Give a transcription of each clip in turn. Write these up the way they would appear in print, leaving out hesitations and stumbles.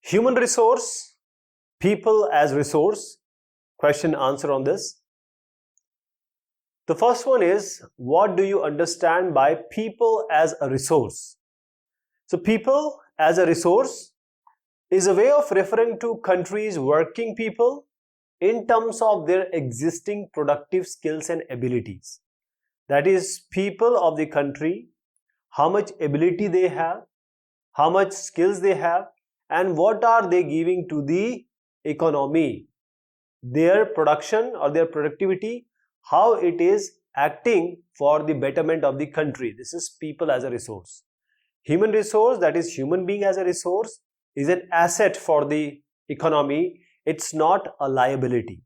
Human resource, people as resource. Question answer on this. The first one is, what do you understand by people as a resource? So people as a resource is a way of referring to countries' working people in terms of their existing productive skills and abilities. That is, people of the country, how much ability they have, how much skills they have, and what are they giving to the economy, their production or their productivity, how it is acting for the betterment of the country. This is people as a resource. Human resource, that is human being as a resource, is an asset for the economy. It's not a liability.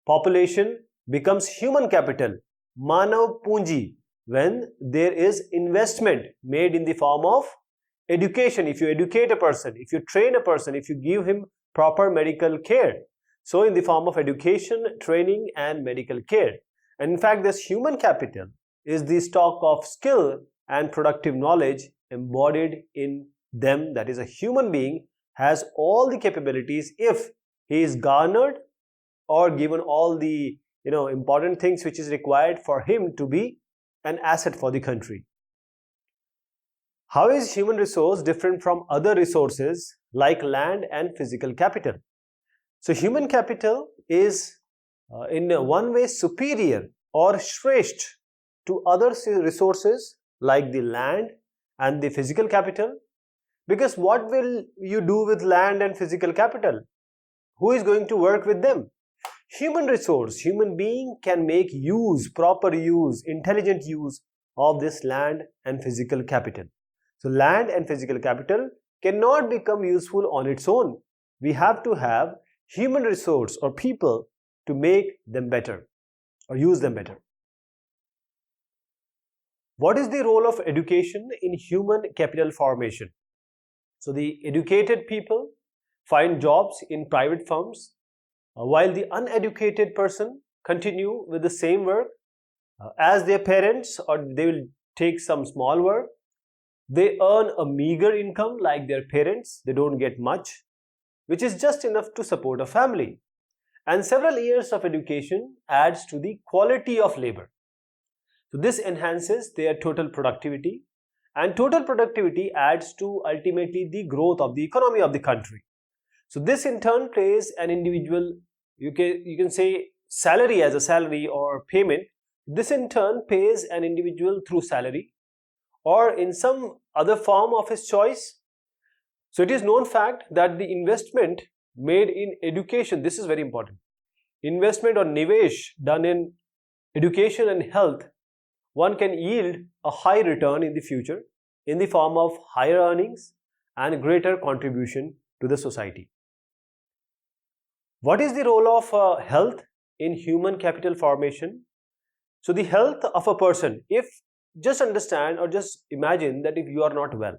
Population becomes human capital, manav punji, when there is investment made in the form of education. If you educate a person, if you train a person, if you give him proper medical care, so in the form of education, training and medical care. And in fact, this human capital is the stock of skill and productive knowledge embodied in them. That is, a human being has all the capabilities if he is garnered or given all the important things which is required for him to be an asset for the country. How is human resource different from other resources like land and physical capital? So human capital is in one way superior or shresht to other resources like the land and the physical capital, because what will you do with land and physical capital? Who is going to work with them? Human resource, human being can make use, proper use, intelligent use of this land and physical capital. So land and physical capital cannot become useful on its own. We have to have human resource or people to make them better or use them better. What is the role of education in human capital formation? So the educated people find jobs in private firms, while the uneducated person continue with the same work as their parents, or they will take some small work. They earn a meager income like their parents. They don't get much, which is just enough to support a family. And several years of education adds to the quality of labor. So this enhances their total productivity, and total productivity adds to ultimately the growth of the economy of the country. So this in turn plays an individual, you can say salary as a salary or payment. This in turn pays an individual through salary or in some other form of his choice. So it is known fact that the investment made in education, this is very important, investment or nivesh done in education and health, one can yield a high return in the future in the form of higher earnings and greater contribution to the society. What is the role of health in human capital formation? So the health of a person, if just understand or just imagine that if you are not well,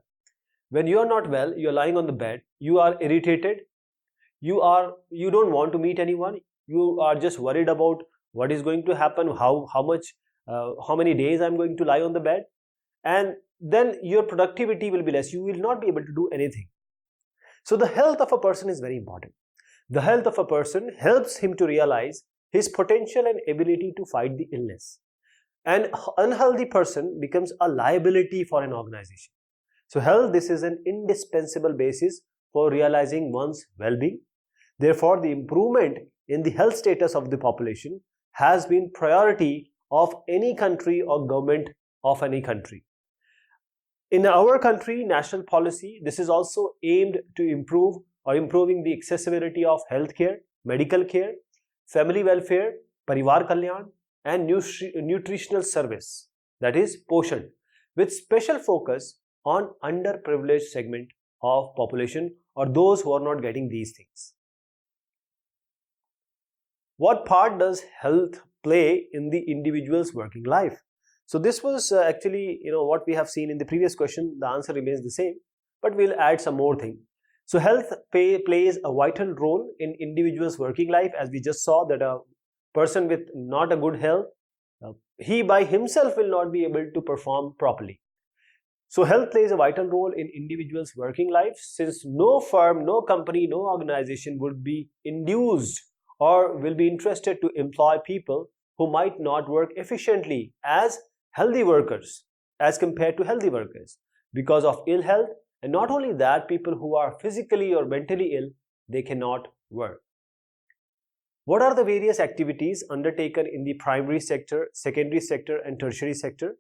when you are not well, you are lying on the bed, you are irritated, you don't want to meet anyone, you are just worried about what is going to happen, how many days I'm going to lie on the bed, and then your productivity will be less. You will not be able to do anything. So the health of a person is very important. The health of a person helps him to realize his potential and ability to fight the illness. An unhealthy person becomes a liability for an organization. So health, this is an indispensable basis for realizing one's well-being. Therefore, the improvement in the health status of the population has been priority of any country or government of any country. In our country, national policy, this is also aimed to improving the accessibility of healthcare, medical care, family welfare, parivar kalyan, and nutritional service, that is poshan, with special focus on underprivileged segment of population or those who are not getting these things. What part does health play in the individual's working life? So this was actually what we have seen in the previous question. The answer remains the same, but we'll add some more thing. So health plays a vital role in individual's working life, as we just saw that a person with not a good health, he by himself will not be able to perform properly. So health plays a vital role in individuals' working life, since no firm, no company, no organization would be induced or will be interested to employ people who might not work efficiently as healthy workers as compared to healthy workers because of ill health. And not only that, people who are physically or mentally ill, they cannot work. What are the various activities undertaken in the primary sector, secondary sector and tertiary sector?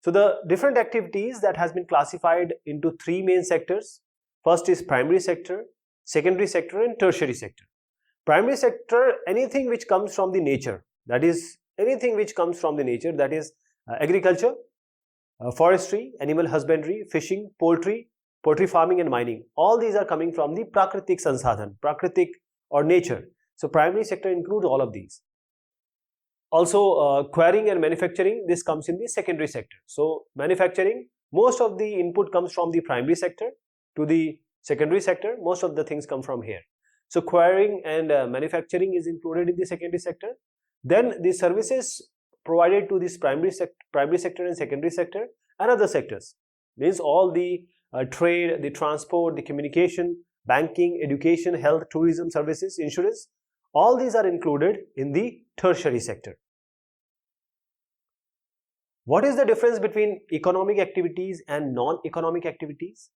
So the different activities that has been classified into three main sectors. First is primary sector, secondary sector and tertiary sector. Primary sector, anything which comes from the nature, that is agriculture, forestry, animal husbandry, fishing, poultry farming and mining. All these are coming from the prakritik sansadhan, prakritik or nature. So primary sector includes all of these. Also quarrying and manufacturing, this comes in the secondary sector. So manufacturing, most of the input comes from the primary sector to the secondary sector. Most of the things come from here. So quarrying and manufacturing is included in the secondary sector. Then the services provided to this primary sector and secondary sector and other sectors, means all the trade, the transport, the communication, banking, education, health, tourism services, insurance, all these are included in the tertiary sector. What is the difference between economic activities and non-economic activities?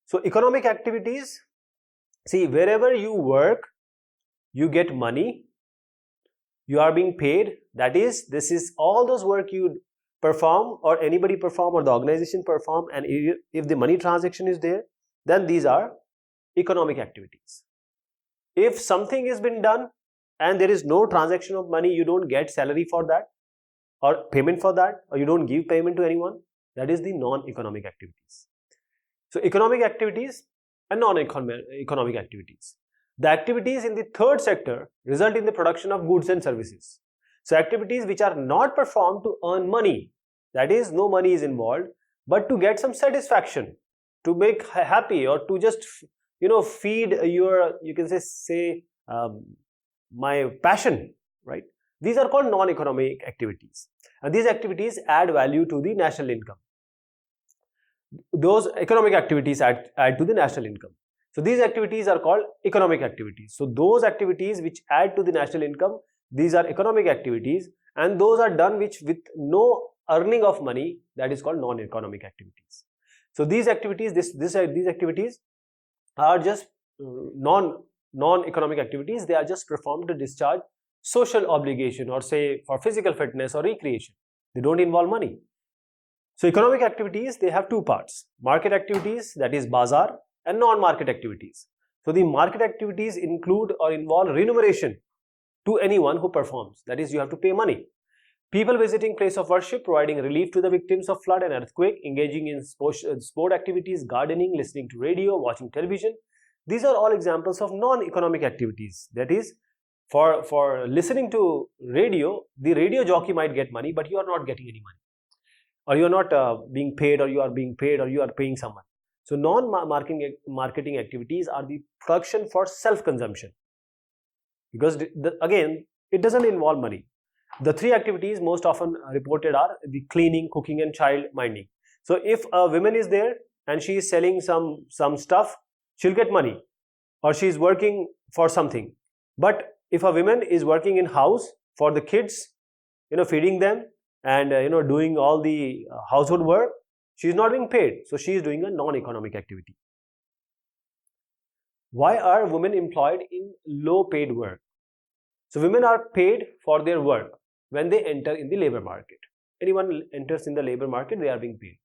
So economic activities, see, wherever you work, you get money, you are being paid. That is, this is all those work you perform or anybody perform or the organization perform, and if the money transaction is there, then these are economic activities. If something has been done and there is no transaction of money, you don't get salary for that or payment for that, or you don't give payment to anyone, that is the non-economic activities. So economic activities and non-economic activities. The activities in the third sector result in the production of goods and services. So activities which are not performed to earn money, that is, no money is involved, but to get some satisfaction, to make happy, or to just feed your, you can say my passion, right? These are called non-economic activities, and these activities add value to the national income. Those economic activities add to the national income. So these activities are called economic activities. So those activities which add to the national income, these are economic activities, and those are done with no earning of money, that is called non-economic activities. So these activities, these activities are just non-economic activities. They are just performed to discharge social obligation, or say for physical fitness or recreation. They don't involve money. So economic activities, they have two parts: market activities, that is bazaar, and non-market activities. So the market activities include or involve remuneration to anyone who performs, that is, you have to pay money. People visiting place of worship, providing relief to the victims of flood and earthquake, engaging in sport activities, gardening, listening to radio, watching television. These are all examples of non-economic activities. That is, for listening to radio, the radio jockey might get money, but you are not getting any money, or you are not being paid, or you are being paid, or you are paying someone. So non-marketing activities are the production for self-consumption, because again, it doesn't involve money. The three activities most often reported are the cleaning, cooking and child minding. So if a woman is there and she is selling some stuff, she'll get money, or she is working for something. But if a woman is working in house for the kids, feeding them and doing all the household work, she is not being paid. So she is doing a non-economic activity. Why are women employed in low paid work? So women are paid for their work when they enter in the labor market. Anyone enters in the labor market, they are being paid.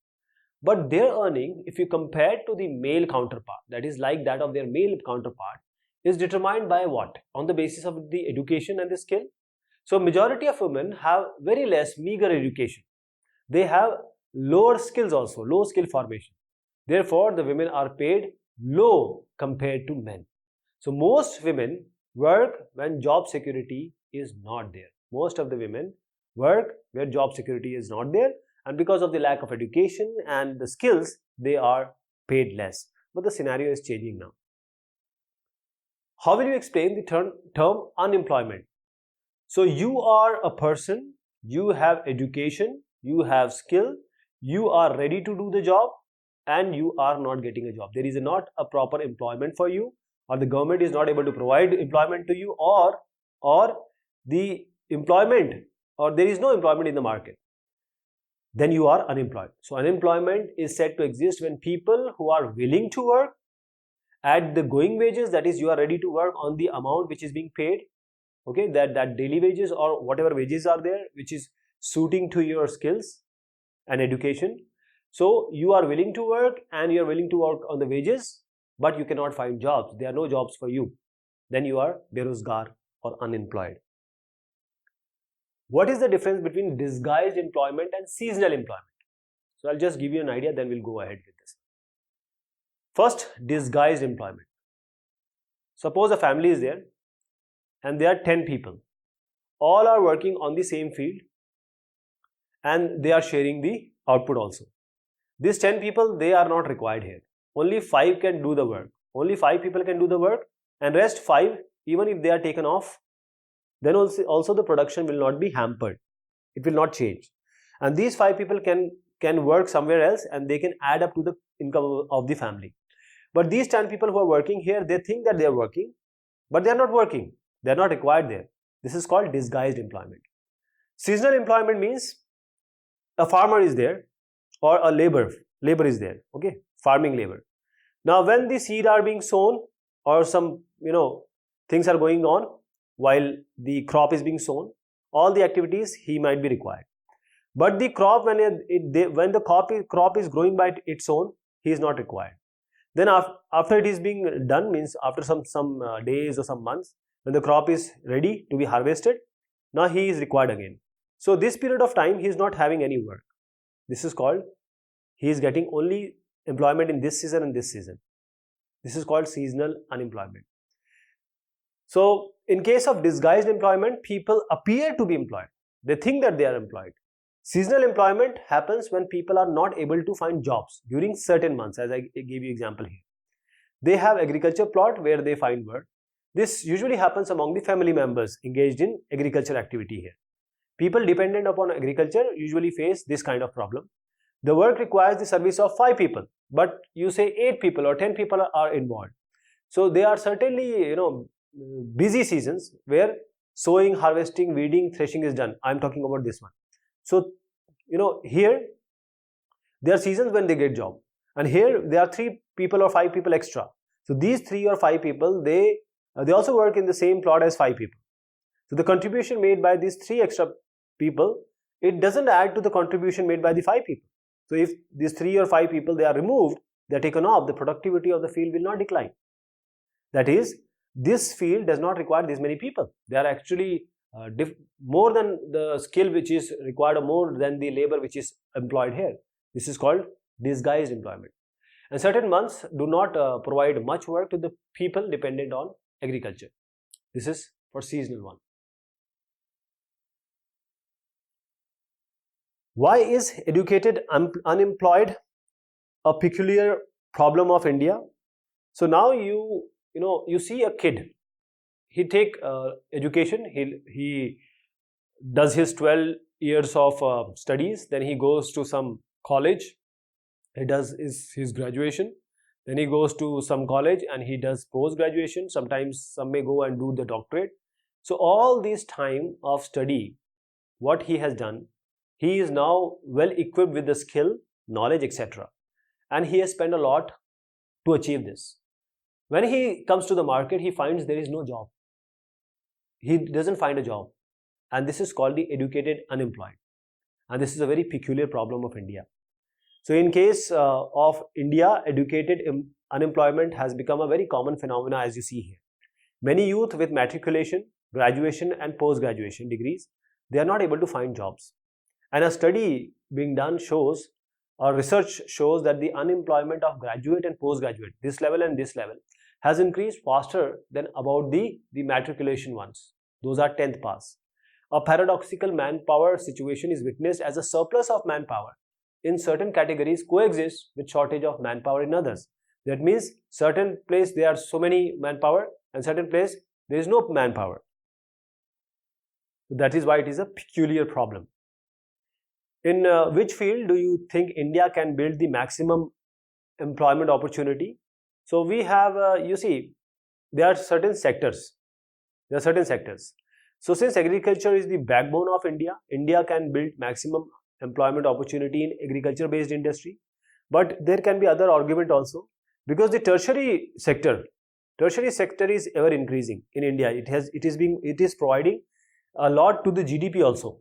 But their earning, if you compare to the male counterpart, that is like that of their male counterpart, is determined by what? On the basis of the education and the skill. So majority of women have very less, meager education. They have lower skills also, low skill formation. Therefore, the women are paid low compared to men. So most women work when job security is not there. Most of the women work where job security is not there, and because of the lack of education and the skills, they are paid less. But the scenario is changing now. How will you explain the term unemployment? So you are a person, you have education, you have skill, you are ready to do the job and you are not getting a job. There is not a proper employment for you, or the government is not able to provide employment to you, or the employment, or there is no employment in the market, then you are unemployed. So unemployment is said to exist when people who are willing to work at the going wages, that is, you are ready to work on the amount which is being paid, okay, that daily wages or whatever wages are there which is suiting to your skills and education. So you are willing to work and you are willing to work on the wages, but you cannot find jobs. There are no jobs for you. Then you are berozgar or unemployed. What is the difference between disguised employment and seasonal employment? So I'll just give you an idea, then we'll go ahead with this. First, disguised employment. Suppose a family is there and there are 10 people. All are working on the same field and they are sharing the output also. These 10 people, they are not required here. Only 5 can do the work. Only 5 people can do the work, and rest 5, even if they are taken off, then also the production will not be hampered. It will not change. And these 5 people can work somewhere else and they can add up to the income of the family. But these 10 people who are working here, they think that they are working, but they are not working. They are not required there. This is called disguised employment. Seasonal employment means a farmer is there, or a labor is there, okay, farming labor. Now when the seed are being sown, or some things are going on while the crop is being sown, all the activities he might be required. But the crop, when the crop is growing by its own, he is not required. Then after it is being done, means after some days or some months, when the crop is ready to be harvested, now he is required again. So this period of time he is not having any work. This is called, he is getting only employment in this season and this season. This is called seasonal unemployment. So in case of disguised employment, people appear to be employed. They think that they are employed. Seasonal employment happens when people are not able to find jobs during certain months, as I gave you example here. They have agriculture plot where they find work. This usually happens among the family members engaged in agriculture activity here. People dependent upon agriculture usually face this kind of problem. The work requires the service of 5 people, but you say 8 people or 10 people are involved. So they are certainly, busy seasons where sowing, harvesting, weeding, threshing is done. I'm talking about this one. So, here there are seasons when they get job, and here there are 3 people or 5 people extra. So these 3 or 5 people, they also work in the same plot as 5 people. So the contribution made by these 3 extra people, it doesn't add to the contribution made by the 5 people. So if these 3 or 5 people, they are removed, they are taken off, the productivity of the field will not decline. That is, this field does not require this many people. They are actually more than the skill which is required, or more than the labor which is employed here. This is called disguised employment. And certain months do not provide much work to the people dependent on agriculture. This is for seasonal one. Why is educated unemployed a peculiar problem of India? So now you see a kid. He take education. He does his 12 years of studies. Then he goes to some college. He does his graduation. Then he goes to some college and he does post graduation. Sometimes some may go and do the doctorate. So all this time of study, what he has done, he is now well equipped with the skill, knowledge, etc. And he has spent a lot to achieve this. When he comes to the market, he finds there is no job. He doesn't find a job. And this is called the educated unemployed. And this is a very peculiar problem of India. So in case of India, educated unemployment has become a very common phenomena, as you see here. Many youth with matriculation, graduation and post-graduation degrees, they are not able to find jobs. And a study being done shows, or research shows, that the unemployment of graduate and postgraduate, this level and this level, has increased faster than about the matriculation ones. Those are 10th pass. A paradoxical manpower situation is witnessed as a surplus of manpower in certain categories coexists with shortage of manpower in others. That means certain place there are so many manpower and certain place there is no manpower. So that is why it is a peculiar problem. In which field do you think India can build the maximum employment opportunity? So we have, you see, there are certain sectors. So since agriculture is the backbone of India, India can build maximum employment opportunity in agriculture-based industry. But there can be other argument also, because the tertiary sector is ever increasing in India. It is providing a lot to the GDP also.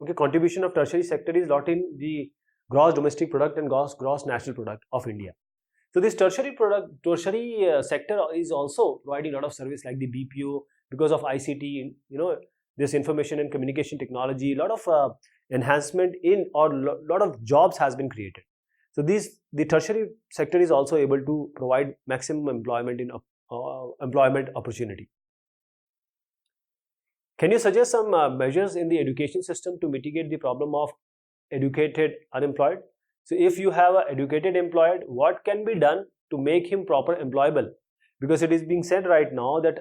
Okay, contribution of tertiary sector is lot in the gross domestic product and gross national product of India. So this tertiary sector is also providing a lot of service like the BPO, because of ICT, this information and communication technology, a lot of enhancement in, or lot of jobs has been created. So the tertiary sector is also able to provide maximum employment in employment opportunity. Can you suggest some measures in the education system to mitigate the problem of educated unemployed? So if you have an educated employed, what can be done to make him proper employable? Because it is being said right now that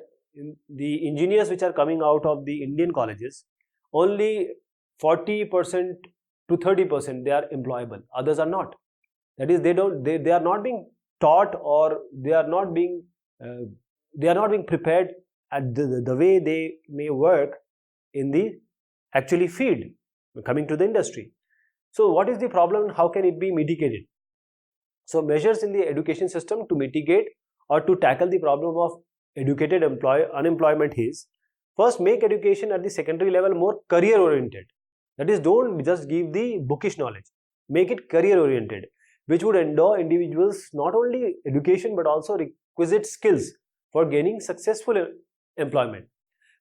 the engineers which are coming out of the Indian colleges, only 40% to 30% they are employable, others are not. That is, they are not being taught, or they are not being prepared at the way they may work in the actually field coming to the industry. So what is the problem? How can it be mitigated? So measures in the education system to mitigate or to tackle the problem of educated unemployment is, first, make education at the secondary level more career oriented. That is, don't just give the bookish knowledge, make it career oriented, which would endow individuals not only education but also requisite skills for gaining successful employment.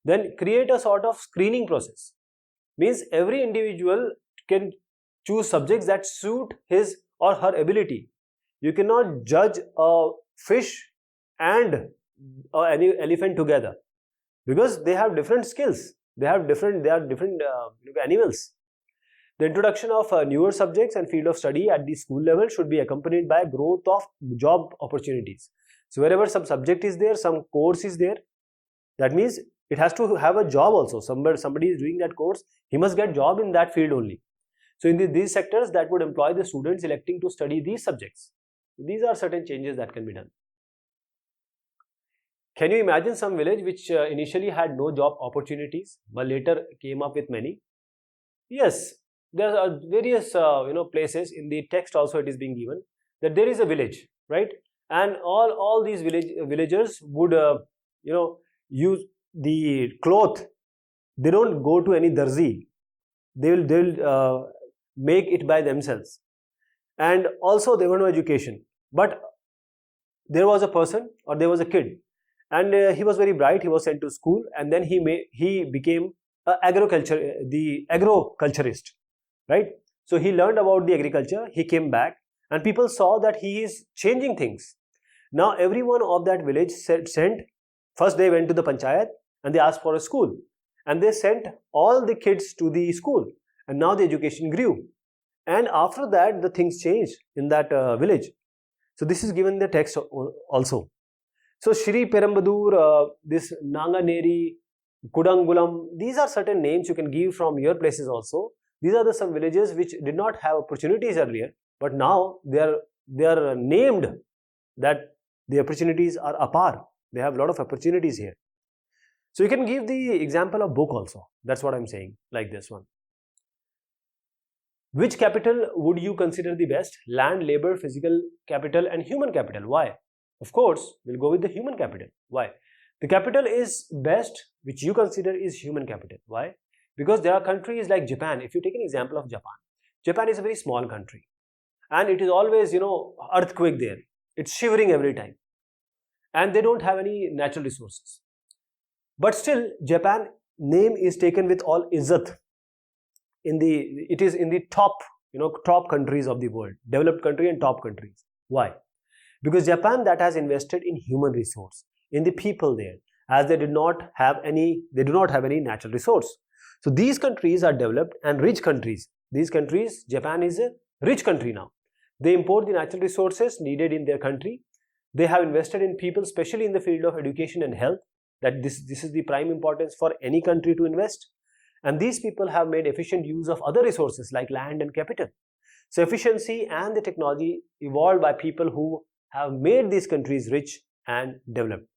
Then create a sort of screening process, means every individual can choose subjects that suit his or her ability. You cannot judge a fish and an elephant together, because they have different skills, they are different animals. The introduction of newer subjects and field of study at the school level should be accompanied by growth of job opportunities. So wherever some subject is there, some course is there, that means it has to have a job also. Somebody is doing that course, he must get job in that field only. So in these sectors, that would employ the students electing to study these subjects. These are certain changes that can be done. Can you imagine some village which initially had no job opportunities but later came up with many? Yes, there are various places in the text also it is being given that there is a village, right? And all these villagers would use the cloth. They don't go to any darzi. They will make it by themselves. And also there was no education, but there was a person, or there was a kid, and he was very bright. He was sent to school, and then he became the agroculturist, right? So he learned about the agriculture. He came back, and people saw that he is changing things. Now everyone of that village first they went to the panchayat and they asked for a school, and they sent all the kids to the school, and now the education grew. And after that, the things changed in that village. So this is given in the text also. So Shri Perambadur, this Nanganeri, Kudangulam, these are certain names you can give from your places also. These are some villages which did not have opportunities earlier, but now they are named that the opportunities are apart. They have a lot of opportunities here. So you can give the example of book also. That's what I'm saying, like this one. Which capital would you consider the best? Land, labor, physical capital and human capital. Why? Of course, we'll go with the human capital. Why? The capital is best, which you consider is human capital. Why? Because there are countries like Japan. If you take an example of Japan, Japan is a very small country, and it is always, earthquake there. It's shivering every time, and they don't have any natural resources. But still, Japan name is taken with all izzat. It is in the top, top countries of the world, developed country and top countries. Why? Because Japan that has invested in human resource, in the people there, as they do not have any natural resource. So these countries are developed and rich countries. These countries, Japan is a rich country now. They import the natural resources needed in their country. They have invested in people, especially in the field of education and health. That this is the prime importance for any country to invest. And these people have made efficient use of other resources like land and capital. So efficiency and the technology evolved by people who have made these countries rich and developed.